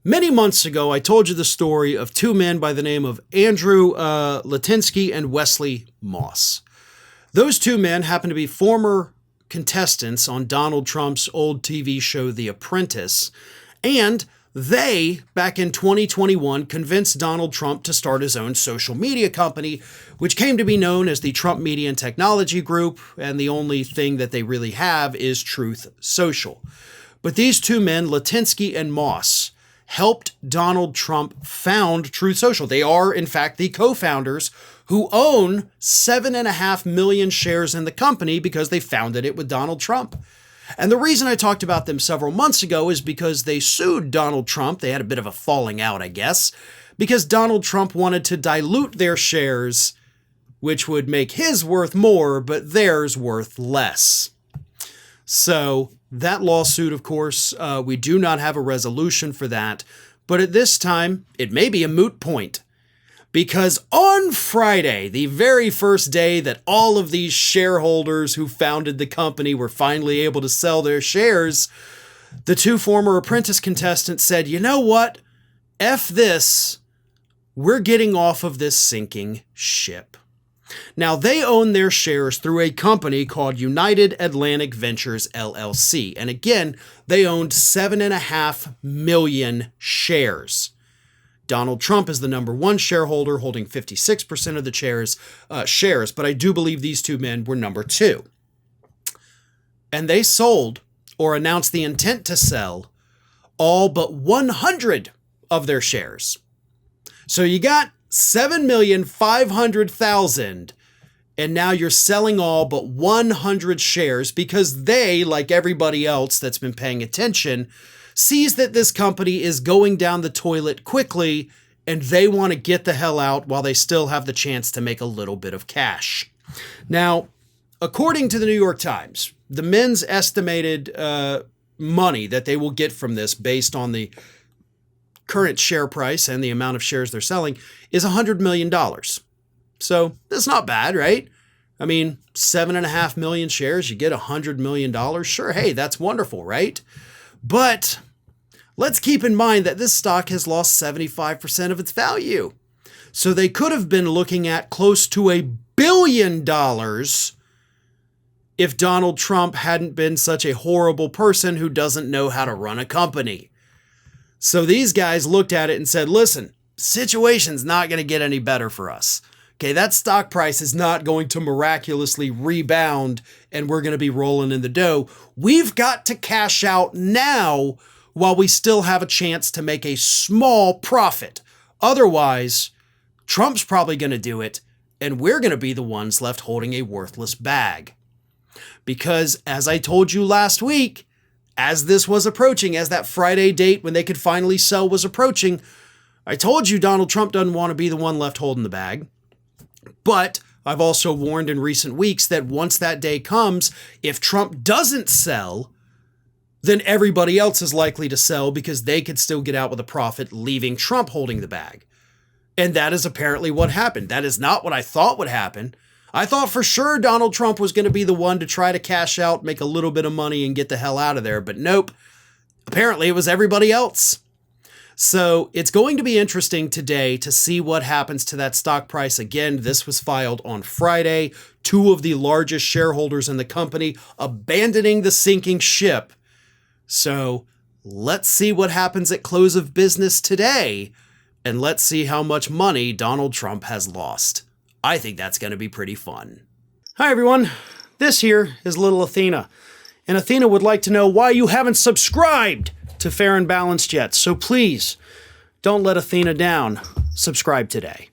Many months ago, I told you the story of two men by the name of Andrew Litinsky and Wesley Moss. Those two men happen to be former contestants on Donald Trump's old TV show, The Apprentice, and they, back in 2021, convinced Donald Trump to start his own social media company, which came to be known as the Trump Media and Technology Group, and the only thing that they really have is Truth Social. But these two men, Litinsky and Moss, helped Donald Trump found Truth Social. They are, in fact, the co-founders who own 7.5 million shares in the company because they founded it with Donald Trump. And the reason I talked about them several months ago is because they sued Donald Trump. They had a bit of a falling out, I guess, because Donald Trump wanted to dilute their shares, which would make his worth more, but theirs worth less. So that lawsuit, of course, we do not have a resolution for that. But at this time, it may be a moot point. Because on Friday, the very first day that all of these shareholders who founded the company were finally able to sell their shares, the two former Apprentice contestants said, you know what? F this. We're getting off of this sinking ship. Now, they own their shares through a company called United Atlantic Ventures, LLC. And again, they owned 7.5 million shares. Donald Trump is the number one shareholder, holding 56% of the shares, but I do believe these two men were number two. And they sold, or announced the intent to sell, all but 100 of their shares. So you got 7,500,000, and now you're selling all but 100 shares because they, like everybody else that's been paying attention, sees that this company is going down the toilet quickly, and they want to get the hell out while they still have the chance to make a little bit of cash. Now, according to the New York Times, the men's estimated money that they will get from this based on the current share price and the amount of shares they're selling is $100 million. So that's not bad, right? I mean, 7.5 million shares, you get $100 million. Sure, hey, that's wonderful, right? But let's keep in mind that this stock has lost 75% of its value. So they could have been looking at close to $1 billion if Donald Trump hadn't been such a horrible person who doesn't know how to run a company. So these guys looked at it and said, listen, situation's not going to get any better for us. Okay, that stock price is not going to miraculously rebound and we're going to be rolling in the dough. We've got to cash out now while we still have a chance to make a small profit. Otherwise, Trump's probably going to do it and we're going to be the ones left holding a worthless bag. Because as I told you last week, as this was approaching, as that Friday date when they could finally sell was approaching, I told you Donald Trump doesn't want to be the one left holding the bag. But I've also warned in recent weeks that once that day comes, if Trump doesn't sell, then everybody else is likely to sell because they could still get out with a profit, leaving Trump holding the bag. And that is apparently what happened. That is not what I thought would happen. I thought for sure Donald Trump was going to be the one to try to cash out, make a little bit of money, and get the hell out of there. But nope. Apparently it was everybody else. So it's going to be interesting today to see what happens to that stock price. Again, this was filed on Friday. Two of the largest shareholders in the company abandoning the sinking ship. So let's see what happens at close of business today. And let's see how much money Donald Trump has lost. I think that's going to be pretty fun. Hi, everyone. This here is little Athena. And Athena would like to know why you haven't subscribed to Fair and Balanced yet. So please, don't let Athena down. Subscribe today.